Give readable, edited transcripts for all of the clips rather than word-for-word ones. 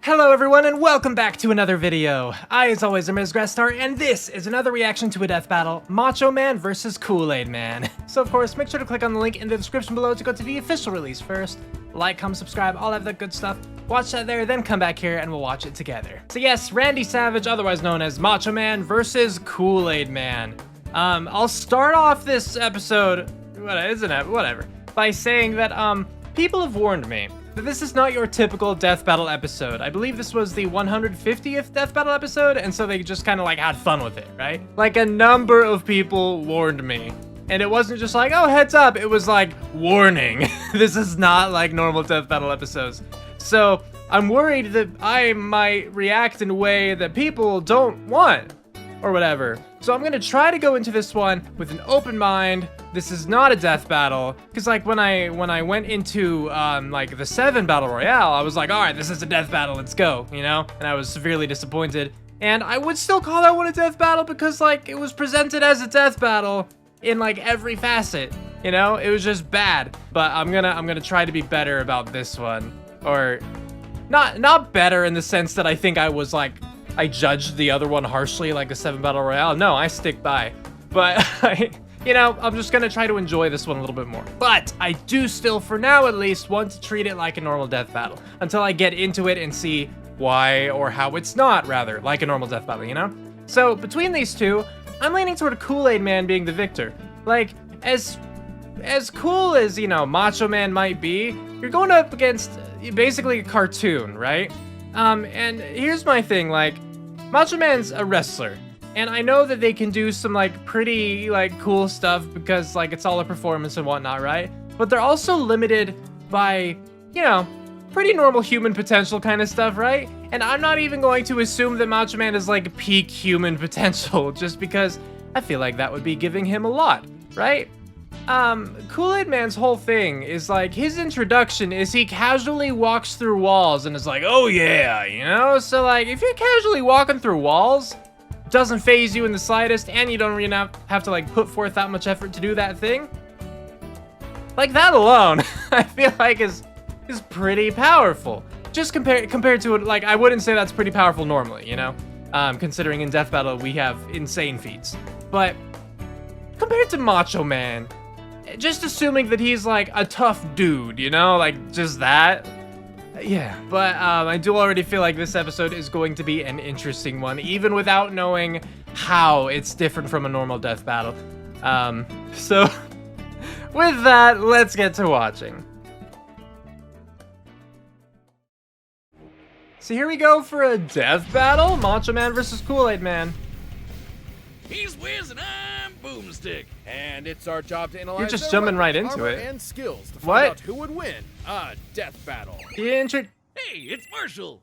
Hello everyone and welcome back to another video. I, as always, am Grestar, and this is another reaction to a death battle, Macho Man versus Kool-Aid Man. So of course, make sure to click on the link in the description below to go to the official release first. Like, comment, subscribe, all of that good stuff. Watch that there, then come back here and we'll watch it together. So yes, Randy Savage, otherwise known as Macho Man versus Kool-Aid Man. I'll start off this episode, whatever, by saying that people have warned me that this is not your typical death battle episode. I believe this was the 150th death battle episode, and so they just kind of like had fun with it, right? Like a number of people warned me. And it wasn't just like, oh, heads up. It was like, warning. This is not like normal death battle episodes. So I'm worried that I might react in a way that people don't want or whatever. So I'm gonna try to go into this one with an open mind. This is not a death battle, because like when I went into like the 7 battle royale, I was like, all right, this is a death battle, let's go, you know? And I was severely disappointed. And I would still call that one a death battle because like it was presented as a death battle in like every facet, you know? It was just bad. But I'm gonna try to be better about this one, or not better in the sense that I think I judged the other one harshly, like the 7 battle royale. No, I stick by, but you know, I'm just gonna try to enjoy this one a little bit more. But I do still, for now at least, want to treat it like a normal death battle until I get into it and see why, or how it's not, rather, like a normal death battle, you know? So between these two, I'm leaning toward Kool-Aid Man being the victor. Like, as cool as, you know, Macho Man might be, you're going up against basically a cartoon, right? And here's my thing, like, Macho Man's a wrestler. And I know that they can do some like pretty like cool stuff because like it's all a performance and whatnot, right? But they're also limited by, you know, pretty normal human potential kind of stuff, right? And I'm not even going to assume that Macho Man is like peak human potential just because I feel like that would be giving him a lot, right? Kool-Aid Man's whole thing is like, his introduction is he casually walks through walls and is like, oh yeah, you know? So like, if you're casually walking through walls, doesn't phase you in the slightest, and you don't really have to like put forth that much effort to do that thing, like that alone, I feel like is pretty powerful. Just compared to it, like I wouldn't say that's pretty powerful normally, you know, considering in death battle we have insane feats, but compared to Macho Man, just assuming that he's like a tough dude, you know, like just that. Yeah, but I do already feel like this episode is going to be an interesting one, even without knowing how it's different from a normal death battle. So with that, let's get to watching. So here we go for a death battle, Macho Man versus Kool-Aid Man. He's Wiz and I'm Boomstick, and it's our job to analyze. You're just jumping right into it. And skills to find What? out who would win a death battle. Hey, it's Marshall.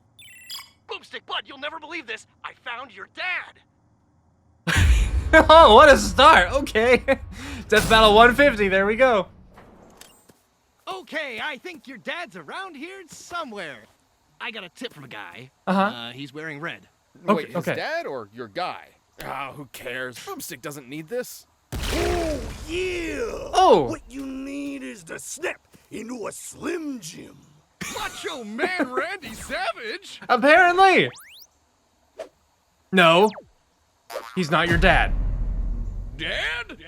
Boomstick Bud, you'll never believe this. I found your dad. Oh, what a start. Okay. Death battle 150. There we go. Okay, I think your dad's around here somewhere. I got a tip from a guy. He's wearing red. Wait, his okay. dad or your guy? Ah, who cares? Boomstick doesn't need this. Oh, yeah! Oh! What you need is to snap into a Slim Jim. Macho Man Randy Savage? Apparently. No. He's not your dad. Dad?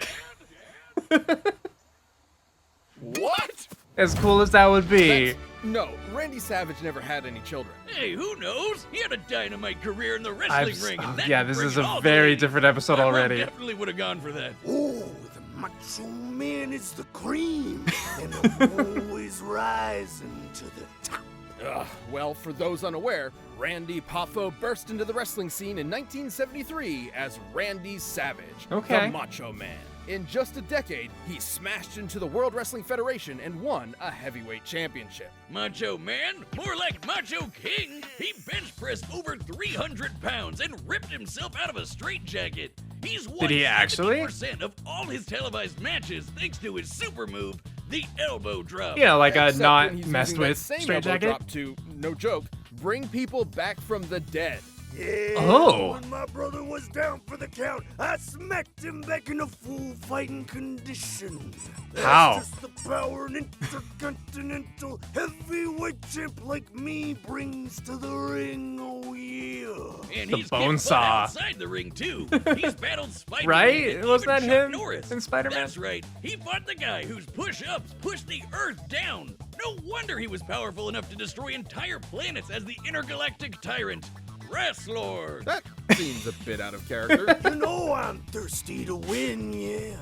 What? As cool as that would be. No, Randy Savage never had any children. Hey, who knows? He had a dynamite career in the wrestling ring. And that Yeah, could this bring is it a all very the way. different episode My mom already. definitely would have gone for that. Oh, the Macho Man is the cream, and I'm always rising to the top. Well, for those unaware, Randy Poffo burst into the wrestling scene in 1973 as Randy Savage, Okay. the Macho Man. In just a decade, he smashed into the World Wrestling Federation and won a heavyweight championship. Macho Man? More like Macho King. He bench pressed over 300 pounds and ripped himself out of a straitjacket. He's won Did he actually? 70% of all his televised matches thanks to his super move, the elbow drop. You know, like a Except not when he's messed using that with same straight elbow jacket. drop to, no joke, bring people back from the dead. Yeah, Oh. when my brother was down for the count, I smacked him back in a full fighting condition. That's How? just the power an intercontinental heavyweight champ like me brings to the ring, oh yeah. And The he's bone kicked butt saw. outside the ring too. He's battled Spider-Man. Right? and Wasn't even that Chuck him Norris. in Spider-Man? That's right. He fought the guy whose push-ups pushed the Earth down. No wonder he was powerful enough to destroy entire planets as the intergalactic tyrant, Grestar. That seems a bit out of character. You know I'm thirsty to win, yeah.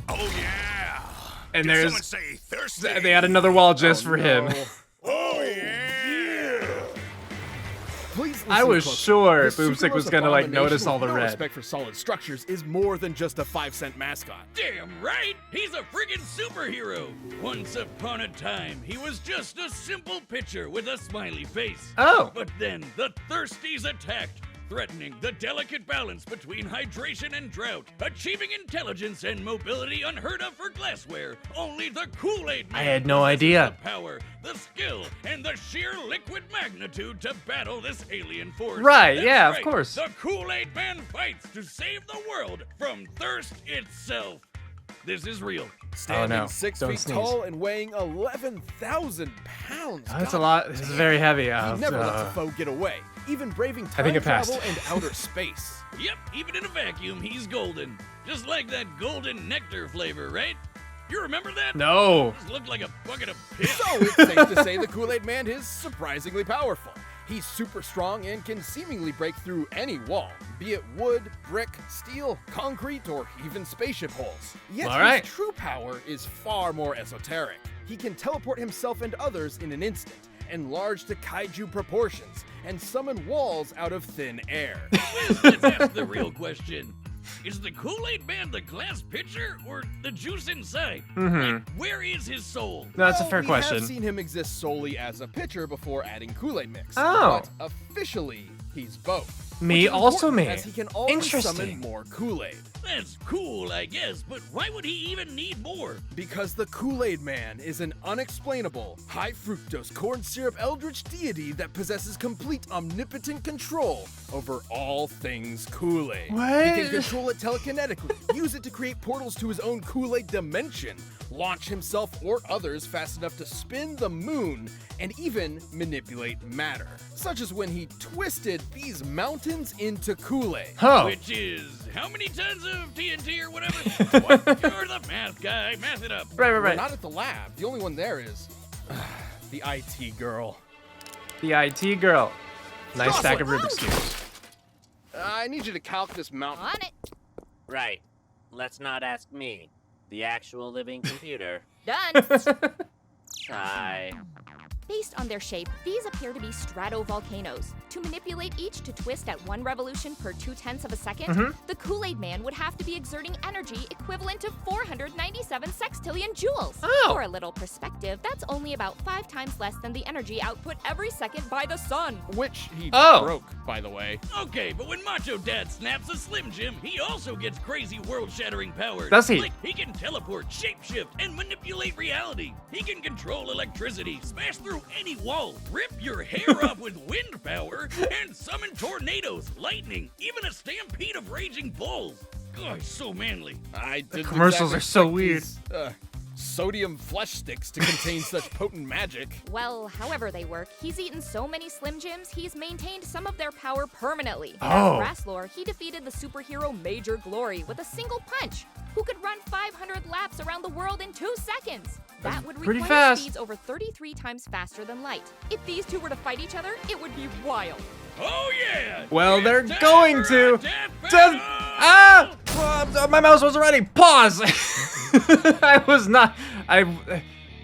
Oh yeah. And Did there's someone say thirsty? they had another wall just for him. Oh yeah. Please I listen was closely. sure This Boomstick was superhero's gonna like abomination notice all the with no red. respect for solid structures is more than just a 5-cent mascot. Damn right, he's a friggin' superhero. Once upon a time, he was just a simple pitcher with a smiley face. Oh. But then the thirsties attacked, threatening the delicate balance between hydration and drought, achieving intelligence and mobility unheard of for glassware. Only the Kool-Aid Man I had no possesses idea. the power, the skill, and the sheer liquid magnitude to battle this alien force. Right, That's yeah, of right, course. The Kool-Aid Man fights to save the world from thirst itself. This is real. Standing no. 6 Don't feet sneeze. tall and weighing 11,000 pounds. Oh, that's a God lot. This is very heavy. He never lets a foe get away, even braving time think it passed. travel and outer space. Yep, even in a vacuum, he's golden. Just like that golden nectar flavor, right? You remember that? No. Just looked like a bucket of piss. So it's safe to say the Kool-Aid Man is surprisingly powerful. He's super strong and can seemingly break through any wall, be it wood, brick, steel, concrete, or even spaceship holes. Yet All right. his true power is far more esoteric. He can teleport himself and others in an instant, enlarge to kaiju proportions, and summon walls out of thin air. Let's ask the real question. Is the Kool-Aid Man the glass pitcher or the juice inside? Like, where is his soul? No, that's a Well, fair we question. have seen him exist solely as a pitcher before adding Kool-Aid mix. Oh. But officially, he's both. Me, Which is also important, me. As he can always Interesting. summon more Kool-Aid. That's cool, I guess, but why would he even need more? Because the Kool-Aid Man is an unexplainable, high-fructose corn syrup eldritch deity that possesses complete omnipotent control over all things Kool-Aid. What? He can control it telekinetically, use it to create portals to his own Kool-Aid dimension, launch himself or others fast enough to spin the moon, and even manipulate matter. Such as when he twisted these mountains into Kool-Aid. Oh. Which is how many tons of TNT or whatever? What? You're the math guy. Math it up. Right, right, We're right. not at the lab. The only one there is the IT girl. The IT girl. Nice stack of Jocelyn. Rubik's Cubes. I need you to calc this mountain. On it. Right. Let's not ask me, the actual living computer. Done. Try. Based on their shape, these appear to be stratovolcanoes. To manipulate each to twist at 1 revolution per 0.2 of a second, the Kool-Aid Man would have to be exerting energy equivalent to 497 sextillion joules. Oh. For a little perspective, that's only about 5 times less than the energy output every second by the sun. Which he Oh. broke, by the way. Okay, but when Macho Dad snaps a Slim Jim, he also gets crazy world-shattering powers. Does he? Like, he can teleport, shapeshift, and manipulate reality. He can control electricity, smash through any wall, rip your hair off with wind power, and summon tornadoes, lightning, even a stampede of raging bulls. Gosh, so manly. I didn't commercials exactly are so expect weird. these, sodium flesh sticks to contain such potent magic. Well, however they work, he's eaten so many Slim Jims, he's maintained some of their power permanently. Oh. As Grestar, he defeated the superhero Major Glory with a single punch, who could run 500 laps around the world in 2 seconds. That would pretty require fast. speeds over 33 times faster than light. If these two were to fight each other, it would be wild. Oh yeah! Well, It's they're time going for a to. death Just, battle! my mouse wasn't ready. Pause. I was not.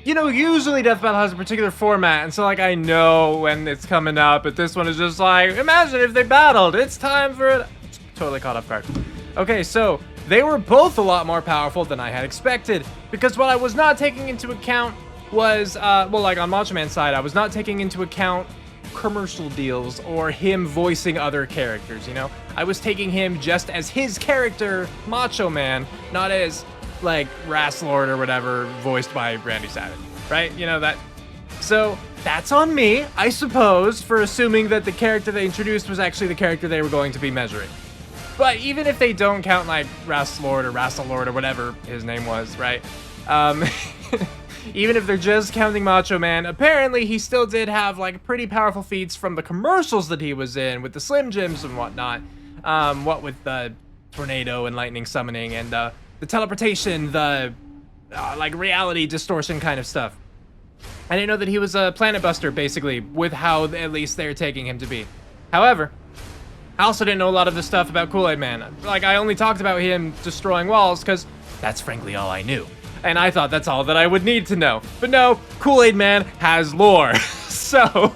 You know, usually Death Battle has a particular format, and so like I know when it's coming up, but this one is just like, imagine if they battled. It's time for it. Totally caught off guard. Okay, so they were both a lot more powerful than I had expected, because what I was not taking into account was, well, like on Macho Man's side, I was not taking into account commercial deals or him voicing other characters, you know? I was taking him just as his character, Macho Man, not as, like, Wrastlord or whatever, voiced by Randy Savage, right? You know, that... So that's on me, I suppose, for assuming that the character they introduced was actually the character they were going to be measuring. But even if they don't count like Rastalord or whatever his name was, right? Even if they're just counting Macho Man, apparently he still did have like pretty powerful feats from the commercials that he was in with the Slim Jims and whatnot. What with the tornado and lightning summoning and the teleportation, the like reality distortion kind of stuff. I didn't know that he was a planet buster, basically, with how at least they're taking him to be. However, I also didn't know a lot of the stuff about Kool-Aid Man. Like, I only talked about him destroying walls because that's frankly all I knew. And I thought that's all that I would need to know. But no, Kool-Aid Man has lore. So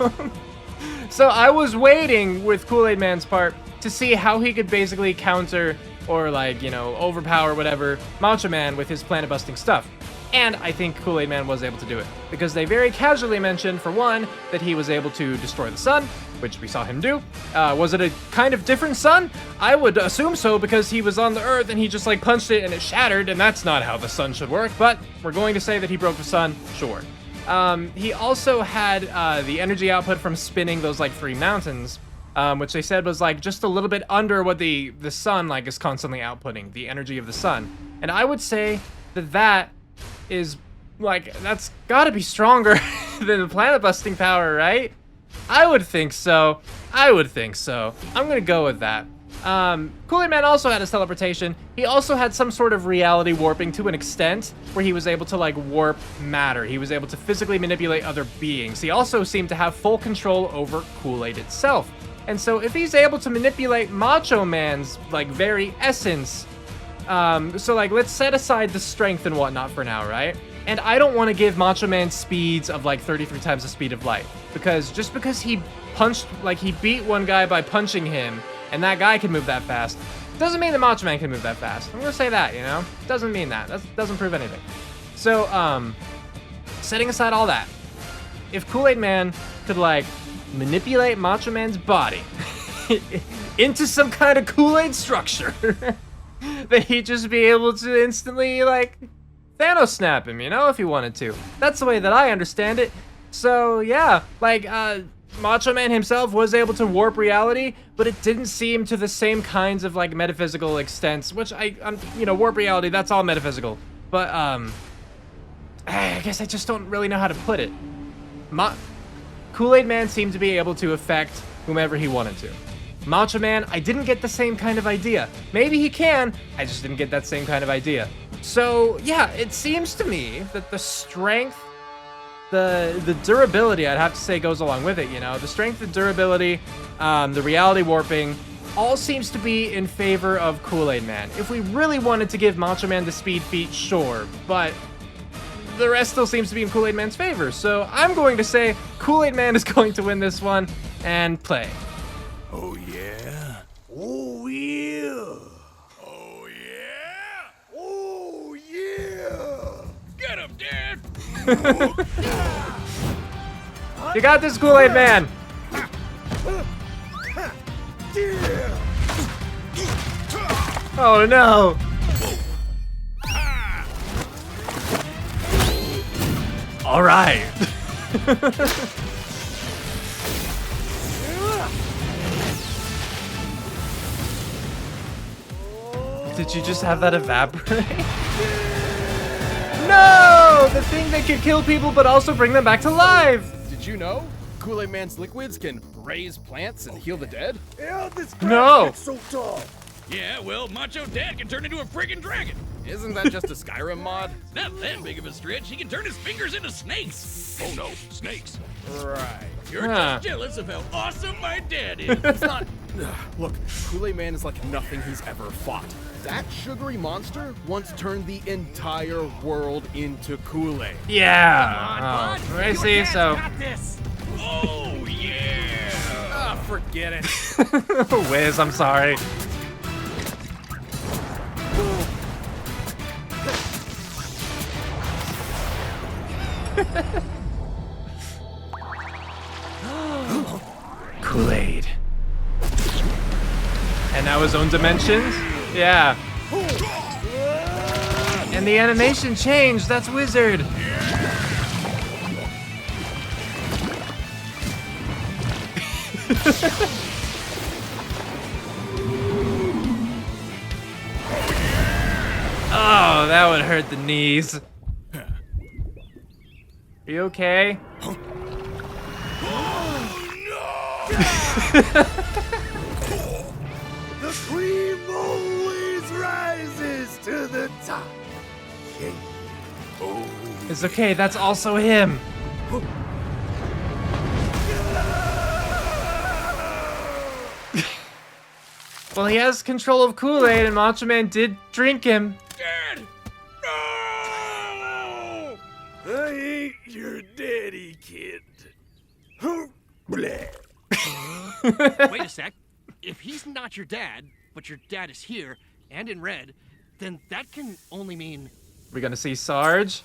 I was waiting with Kool-Aid Man's part to see how he could basically counter or like, you know, overpower whatever Macho Man with his planet-busting stuff. And I think Kool-Aid Man was able to do it, because they very casually mentioned, for one, that he was able to destroy the sun, which we saw him do. Was it a kind of different sun? I would assume so, because he was on the Earth and he just like punched it and it shattered, and that's not how the sun should work, but we're going to say that he broke the sun, sure. He also had the energy output from spinning those like 3 mountains, which they said was like just a little bit under what the sun like is constantly outputting, the energy of the sun. And I would say that is like, that's gotta be stronger than the planet busting power, right? I would think so. I'm gonna go with that. Kool-Aid Man also had his teleportation. He also had some sort of reality warping to an extent where he was able to like warp matter. He was able to physically manipulate other beings. He also seemed to have full control over Kool-Aid itself. And so if he's able to manipulate Macho Man's like very essence, so like let's set aside the strength and whatnot for now, right? And I don't want to give Macho Man speeds of like 33 times the speed of light, because just because he punched, like he beat one guy by punching him and that guy can move that fast, doesn't mean that Macho Man can move that fast. I'm gonna say that, you know? Doesn't mean that. That doesn't prove anything. So, setting aside all that, if Kool-Aid Man could like manipulate Macho Man's body into some kind of Kool-Aid structure, that he'd just be able to instantly like Thanos snap him, you know, if he wanted to. That's the way that I understand it. So yeah, like Macho Man himself was able to warp reality, but it didn't seem to the same kinds of like metaphysical extents, which you know, warp reality, that's all metaphysical. But I guess I just don't really know how to put it. Kool-Aid Man seemed to be able to affect whomever he wanted to. Macho Man, I didn't get the same kind of idea. Maybe he can, I just didn't get that same kind of idea. So yeah, it seems to me that the strength, the durability, I'd have to say, goes along with it, you know? The strength, the durability, the reality warping, all seems to be in favor of Kool-Aid Man. If we really wanted to give Macho Man the speed feat, sure, but the rest still seems to be in Kool-Aid Man's favor. So I'm going to say Kool-Aid Man is going to win this one and play. Oh yeah. Oh yeah. Oh yeah. Oh yeah. Get him, Dad! You got this, Kool-Aid Man. Oh no. All right. Did you just have that evaporate? No! The thing that could kill people but also bring them back to life! Did you know Kool-Aid Man's liquids can raise plants and heal the dead? Yeah, this No. guy's so tall. Yeah, well, Macho Dad can turn into a friggin' dragon. Isn't that just a Skyrim mod? Not that big of a stretch. He can turn his fingers into snakes. Oh no, snakes. Right. You're Huh. just jealous of how awesome my dad is. It's not. Look, Kool-Aid Man is like nothing he's ever fought. That sugary monster once turned the entire world into Kool-Aid. Yeah. Oh, I see. So, Oh, yeah. Ah, forget it. Wiz, I'm sorry. Kool-Aid. And now his own dimensions? Yeah. And the animation changed. That's Wizard. Oh, that would hurt the knees. Are you okay? The cream always rises to the top. Yeah. Oh. It's okay, that's also him. Well, he has control of Kool-Aid, and Macho Man did drink him. Dad! No! I ain't your daddy, kid. Bleh. Wait a sec. If he's not your dad, but your dad is here and in red, then that can only mean. We're gonna see Sarge.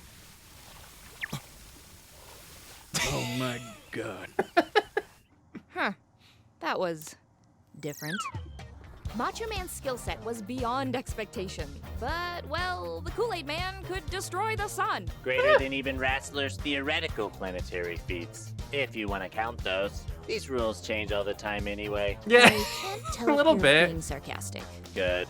Oh my god. Huh. That was different. Macho Man's skill set was beyond expectation, but, well, the Kool-Aid Man could destroy the sun. Greater than even Rassler's theoretical planetary feats, if you want to count those. These rules change all the time anyway. Yeah, Can't tell a if little you're bit. being sarcastic. Good.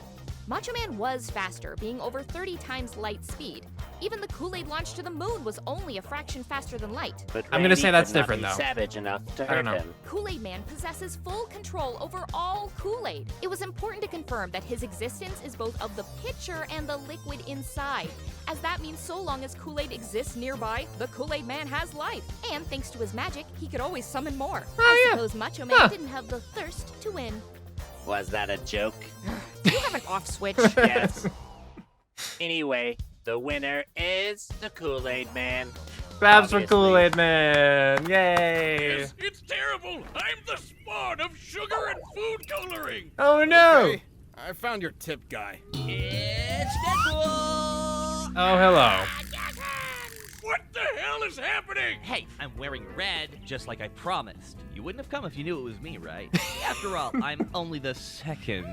Macho Man was faster, being over 30 times light speed. Even the Kool-Aid launch to the moon was only a fraction faster than light. But I'm gonna Randy say that's could not different, be though. savage enough to I don't hurt know. him. Kool-Aid Man possesses full control over all Kool-Aid. It was important to confirm that his existence is both of the pitcher and the liquid inside, as that means so long as Kool-Aid exists nearby, the Kool-Aid Man has life. And thanks to his magic, he could always summon more. I suppose Macho Man didn't have the thirst to win. Was that a joke? Do you have an off switch? Yes. Anyway, the winner is the Kool-Aid Man. Babs for Obviously. Kool-Aid Man. Yay. It's terrible. I'm the spawn of sugar and food coloring. Oh no. Hey, I found your tip guy. It's Deadpool. Oh, hello. What the hell is happening? Hey, I'm wearing red, just like I promised. You wouldn't have come if you knew it was me, right? After all, I'm only the second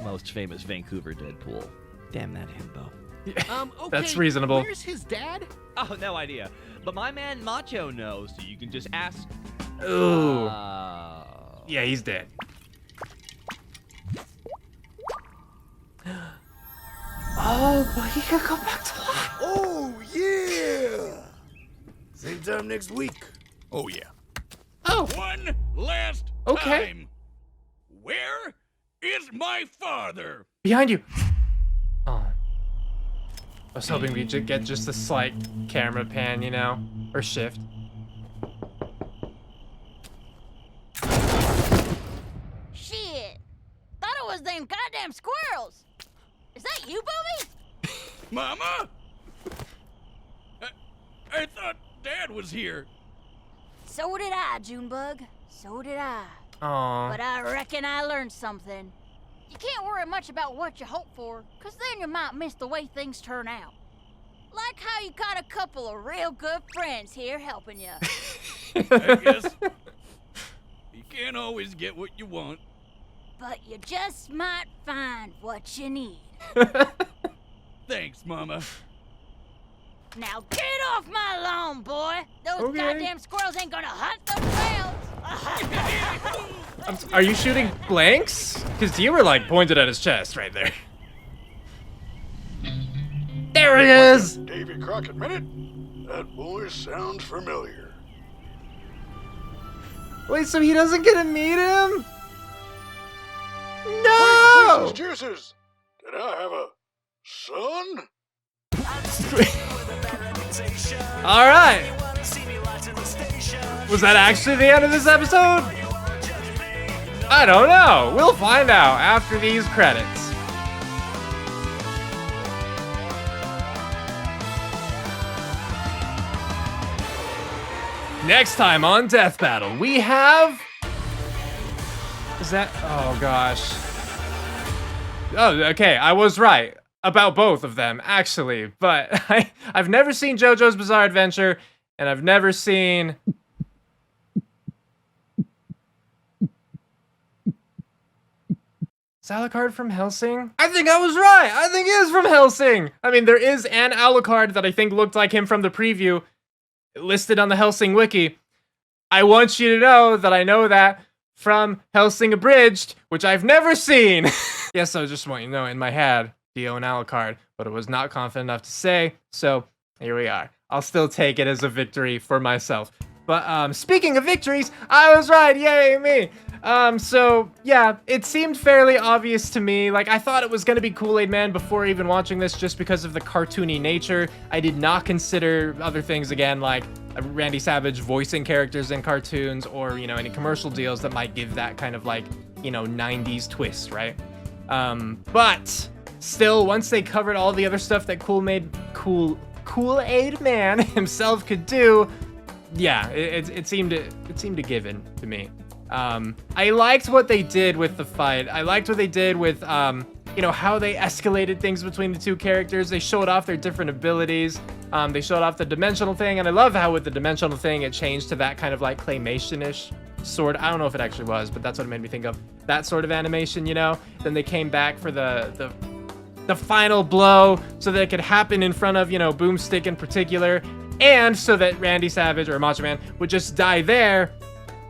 most famous Vancouver Deadpool. Damn that himbo. Okay. That's reasonable. Where's his dad? Oh, no idea. But my man Macho knows, so you can just ask. Ooh. Yeah. Yeah, he's dead. Oh, but he could go back to life. Oh, yeah! Same time next week. Oh yeah. Oh, One last Okay. time. Where is my father? behind you. Oh. I was hoping we'd get just a slight camera pan, you know? Or shift. Shit! Thought it was them goddamn squirrels! Is that you, Booby? Mama? I thought Dad was here. So did I, Junebug. So did I. Aw. But I reckon I learned something. You can't worry much about what you hope for, 'cause then you might miss the way things turn out. Like how you got a couple of real good friends here helping you. I guess you can't always get what you want. But you just might find what you need. Thanks, Mama. Now get off my lawn, boy! Those Okay. goddamn squirrels ain't gonna hunt themselves! Are you shooting blanks? Because you were like pointed at his chest right there. There it is! Davy Crockett Minute? That voice sounds familiar. Wait, so he doesn't get to meet him? No! Juices! Did I have a son? All right. Was that actually the end of this episode? I don't know. We'll find out after these credits. Next time on Death Battle, we have... Is that... Oh, gosh. Oh, okay. I was right about both of them, actually. But I've never seen JoJo's Bizarre Adventure, and I've never seen... Is Alucard from Hellsing? I think I was right! I think he is from Hellsing! I mean, there is an Alucard that I think looked like him from the preview, listed on the Hellsing wiki. I want you to know that I know that from Hellsing Abridged, which I've never seen. Yes, I just want you to know, in my head, Dio and Alucard, but it was not confident enough to say, so here we are. I'll still take it as a victory for myself. But speaking of victories, I was right, yay me! So yeah, it seemed fairly obvious to me. Like, I thought it was gonna be Kool-Aid Man before even watching this, just because of the cartoony nature. I did not consider other things, again, like Randy Savage voicing characters in cartoons, or, you know, any commercial deals that might give that kind of, like, you know, 90s twist, right? But still, once they covered all the other stuff that Kool-Aid Man himself could do, yeah, it seemed a given to me. I liked what they did with the fight. I liked what they did with, you know, how they escalated things between the two characters. They showed off their different abilities. They showed off the dimensional thing, and I love how with the dimensional thing, it changed to that kind of like claymation-ish sort. I don't know if it actually was, but that's what it made me think of. That sort of animation, you know? Then they came back for the final blow so that it could happen in front of, you know, Boomstick in particular, and so that Randy Savage or Macho Man would just die there,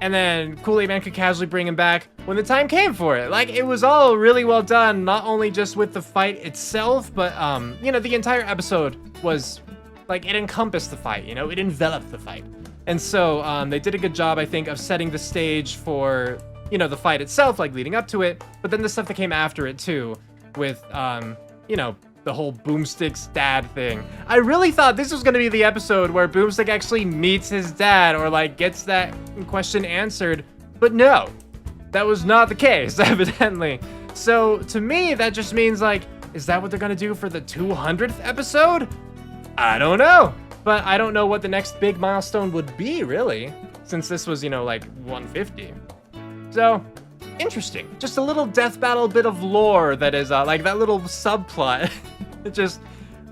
and then Kool-Aid Man could casually bring him back when the time came for it. Like, it was all really well done, not only just with the fight itself, but, you know, the entire episode was, like, it encompassed the fight, you know? It enveloped the fight. And so, they did a good job, I think, of setting the stage for, you know, the fight itself, like, leading up to it, but then the stuff that came after it, too, with, you know, the whole Boomstick's dad thing. I really thought this was gonna be the episode where Boomstick actually meets his dad, or like gets that question answered, but no, that was not the case, evidently. So to me, that just means like, is that what they're gonna do for the 200th episode? I don't know, but I don't know what the next big milestone would be, really, since this was, you know, like 150. So, interesting. Just a little death battle bit of lore that is like that little subplot just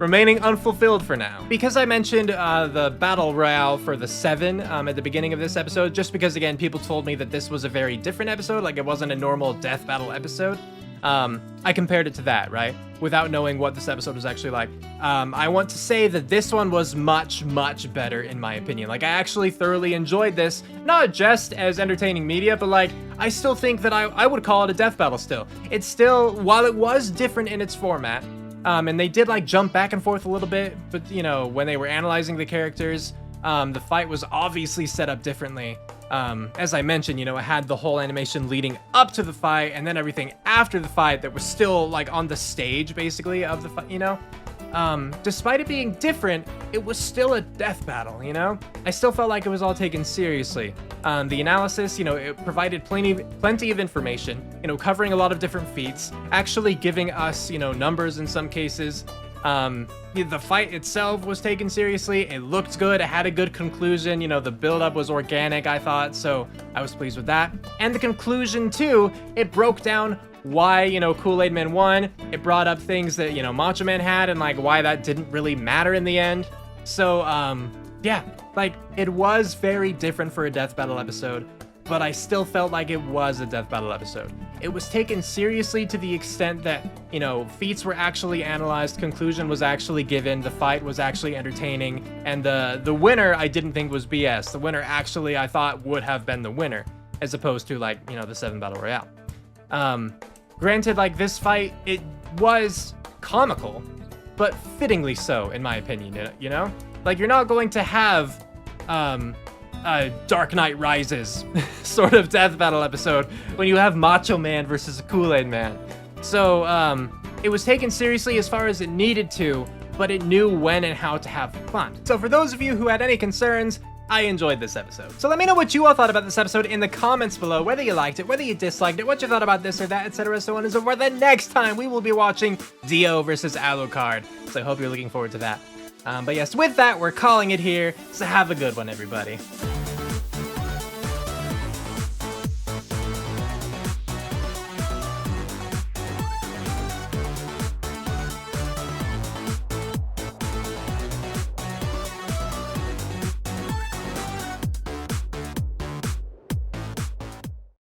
remaining unfulfilled for now. Because I mentioned the battle royale for the 7 at the beginning of this episode, just because, again, people told me that this was a very different episode, like it wasn't a normal death battle episode. I compared it to that, right? Without knowing what this episode was actually like. I want to say that this one was much, much better in my opinion. Like, I actually thoroughly enjoyed this, not just as entertaining media, but like, I still think that I would call it a death battle still. It's still, while it was different in its format, and they did like jump back and forth a little bit, but you know, when they were analyzing the characters, the fight was obviously set up differently. As I mentioned, you know, it had the whole animation leading up to the fight, and then everything after the fight that was still like on the stage basically of the fight, you know? Despite it being different, it was still a death battle, you know? I still felt like it was all taken seriously. The analysis, you know, it provided plenty of information, you know, covering a lot of different feats, actually giving us, you know, numbers in some cases. The fight itself was taken seriously. It looked good. It had a good conclusion. You know, the build-up was organic, I thought, so I was pleased with that. And the conclusion, too, it broke down why, you know, Kool-Aid Man won. It brought up things that, you know, Macho Man had, and, like, why that didn't really matter in the end. So, yeah, like, it was very different for a death battle episode, but I still felt like it was a death battle episode. It was taken seriously to the extent that, you know, feats were actually analyzed, conclusion was actually given, the fight was actually entertaining, and the winner I didn't think was BS. The winner actually I thought would have been the winner, as opposed to, like, you know, the 7 Battle Royale. Granted, like, this fight, it was comical, but fittingly so, in my opinion, you know? Like, you're not going to have, a Dark Knight Rises sort of death battle episode when you have Macho Man versus a Kool-Aid Man. So, it was taken seriously as far as it needed to, but it knew when and how to have fun. So for those of you who had any concerns, I enjoyed this episode. So let me know what you all thought about this episode in the comments below, whether you liked it, whether you disliked it, what you thought about this or that, etc., so on and so forth. The next time we will be watching Dio versus Alucard. So I hope you're looking forward to that. But yes, with that, we're calling it here. So have a good one, everybody.